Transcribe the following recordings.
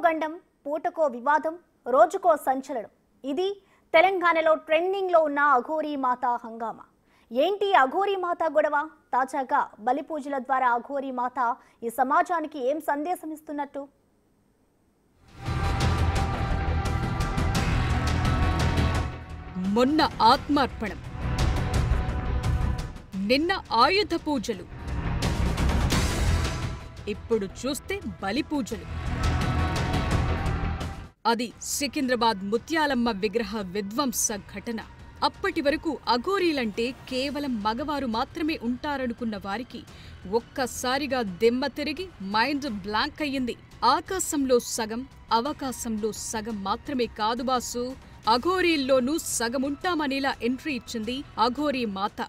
గండం, పూటకో వివాదం, రోజుకో సంచలనం. ఇది తెలంగాణలో ట్రెండింగ్ లో ఉన్న అఘోరీ మాత హంగామా. ఏంటి అఘోరీ మాత గొడవ? తాజాగా బలిపూజల ద్వారా అఘోరీ మాత ఈ సమాజానికి ఏం సందేశం ఇస్తున్నట్టు? మొన్న ఆత్మార్పణం, నిన్న ఆయుధ పూజలు, ఇప్పుడు చూస్తే బలి పూజలు. అది సికింద్రాబాద్ ముత్యాలమ్మ విగ్రహ విధ్వంస ఘటన. అప్పటి వరకు అఘోరీలంటే కేవలం మగవారు మాత్రమే ఉంటారనుకున్న వారికి ఒక్కసారిగా దిమ్మ తిరిగి మైండ్ బ్లాంక్ అయ్యింది. ఆకాశంలో సగం, అవకాశంలో సగం మాత్రమే కాదు బాసు, అఘోరీల్లోనూ సగముంటామనేలా ఎంట్రీ ఇచ్చింది అఘోరీ మాత.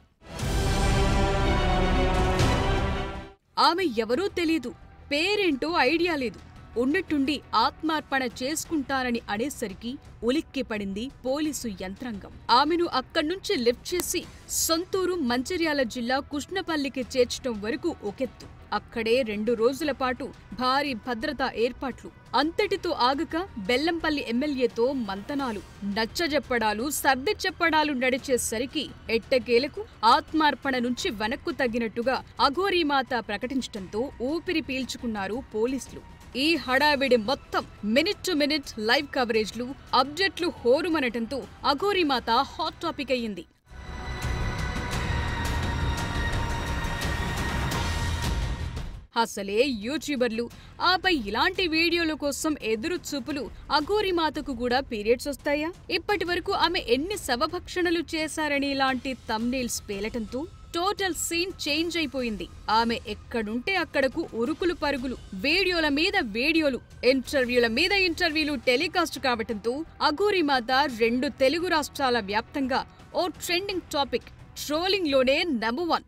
ఆమె ఎవరో తెలీదు, పేరేంటో ఐడియా లేదు. ఉన్నట్టుండి ఆత్మార్పణ చేసుకుంటానని అనేసరికి ఉలిక్కిపడింది పోలీసు యంత్రాంగం. ఆమెను అక్కడ్నుంచి లిఫ్ట్ చేసి సొంతూరు మంచిర్యాల జిల్లా కృష్ణపల్లికి చేర్చడం వరకు ఒకెత్తు. అక్కడే 2 రోజుల పాటు భారీ భద్రతా ఏర్పాట్లు. అంతటితో ఆగక బెల్లంపల్లి ఎమ్మెల్యేతో మంతనాలు, నచ్చజెప్పడాలు, సర్ది చెప్పడాలు నడిచేసరికి ఎట్టకేలకు ఆత్మార్పణ నుంచి వెనక్కు తగ్గినట్టుగా అఘోరీమాత ప్రకటించడంతో ఊపిరి పీల్చుకున్నారు పోలీసులు. ఈ హడావిడి మొత్తం మినిట్ టు మినిట్ లైవ్ కవరేజ్లు, అప్డేట్లు హోరుమనటంతో అఘోరీమాత హాట్ టాపిక్ అయ్యింది. అసలే యూట్యూబర్లు, ఆపై ఇలాంటి వీడియోల కోసం ఎదురు చూపులు. అఘోరీమాతకు కూడా పీరియడ్స్ వస్తాయా? ఇప్పటి వరకు ఆమె ఎన్ని శవభక్షణలు చేశారని ఇలాంటి థంబ్నెయిల్స్ పేలటంతో టోటల్ సీన్ చేంజ్ అయిపోయింది. ఆమె ఎక్కడుంటే అక్కడకు ఉరుకులు పరుగులు, వీడియోల మీద వీడియోలు, ఇంటర్వ్యూల మీద ఇంటర్వ్యూలు టెలికాస్ట్ కావటంతో అఘోరీమాత 2 తెలుగు రాష్ట్రాల వ్యాప్తంగా ఓ ట్రెండింగ్ టాపిక్. ట్రోలింగ్ లోనే నంబర్ 1.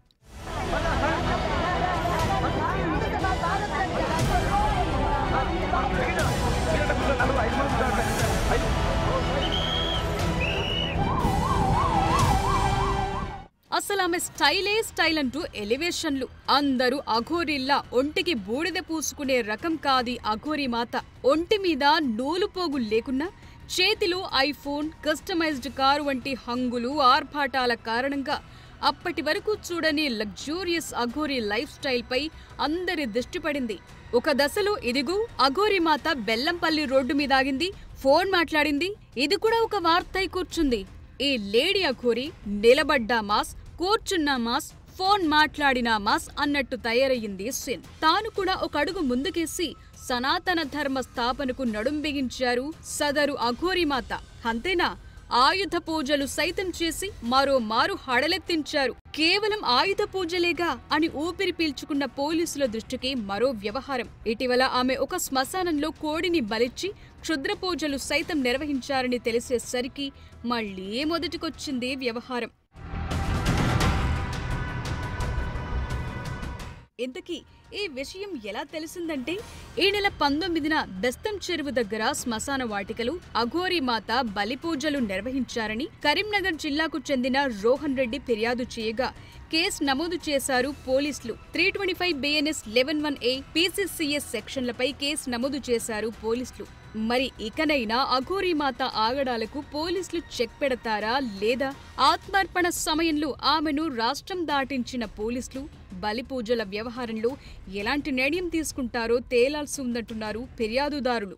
అసలు ఆమె స్టైలే స్టైల్ అంటూ ఎలివేషన్లు. అందరూ అఘోరీల్లా ఒంటికి బూడిద పూసుకునే రకం కాది అఘోరీమాత. ఒంటి మీద నూలుపోగు లేకున్నా చేతిలో ఐఫోన్, కస్టమైజ్డ్ కారు వంటి హంగులు, ఆర్భాటాల కారణంగా అప్పటి వరకు చూడని లగ్జూరియస్ అఘోరీ లైఫ్ స్టైల్ పై అందరి దృష్టి పడింది. ఒక దశలో ఇదిగో అఘోరీమాత బెల్లంపల్లి రోడ్డు మీద ఆగింది, ఫోన్ మాట్లాడింది. ఇది కూడా ఒక వార్తై కూర్చుంది. ఈ లేడీ అఘోరీ నిలబడ్డా మాస్, కూర్చున్నా మాస్, ఫోన్ మాట్లాడినా మాస్ అన్నట్టు తయారయ్యింది సీన్. తాను కూడా ఒక అడుగు ముందుకేసి సనాతన ధర్మ స్థాపనకు నడుం బిగించారు సదరు అఘోరీమాత. అంతేనా, ఆయుధ పూజలు సైతం చేసి మరో మారు హడలెత్తించారు. కేవలం ఆయుధ పూజలేగా అని ఊపిరి పీల్చుకున్న పోలీసుల దృష్టికి మరో వ్యవహారం. ఇటీవల ఆమె ఒక శ్మశానంలో కోడిని బలిచ్చి క్షుద్ర పూజలు సైతం నిర్వహించారని తెలిసేసరికి మళ్లీ మొదటికొచ్చింది వ్యవహారం. ఇంతకీ ఈ విషయం ఎలా తెలిసిందంటే, ఈ నెల 19న బెస్తం చెరువు దగ్గర శ్మశాన వాటికలు అఘోరీమాత బలిపూజలు నిర్వహించారని కరీంనగర్ జిల్లాకు చెందిన రోహన్ రెడ్డి ఫిర్యాదు చేయగా కేసు నమోదు చేశారు పోలీసులు. 325 BNS 11(1)A PCCS సెక్షన్లపై కేసు నమోదు చేశారు పోలీసులు. మరి ఇకనైనా అఘోరీమాత ఆగడాలకు పోలీసులు చెక్ పెడతారా లేదా? ఆత్మార్పణ సమయంలో ఆమెను రాష్ట్రం దాటించిన పోలీసులు బలిపూజల వ్యవహారంలో ఎలాంటి నిర్ణయం తీసుకుంటారో తేలాల్సి ఉందంటున్నారు ఫిర్యాదుదారులు.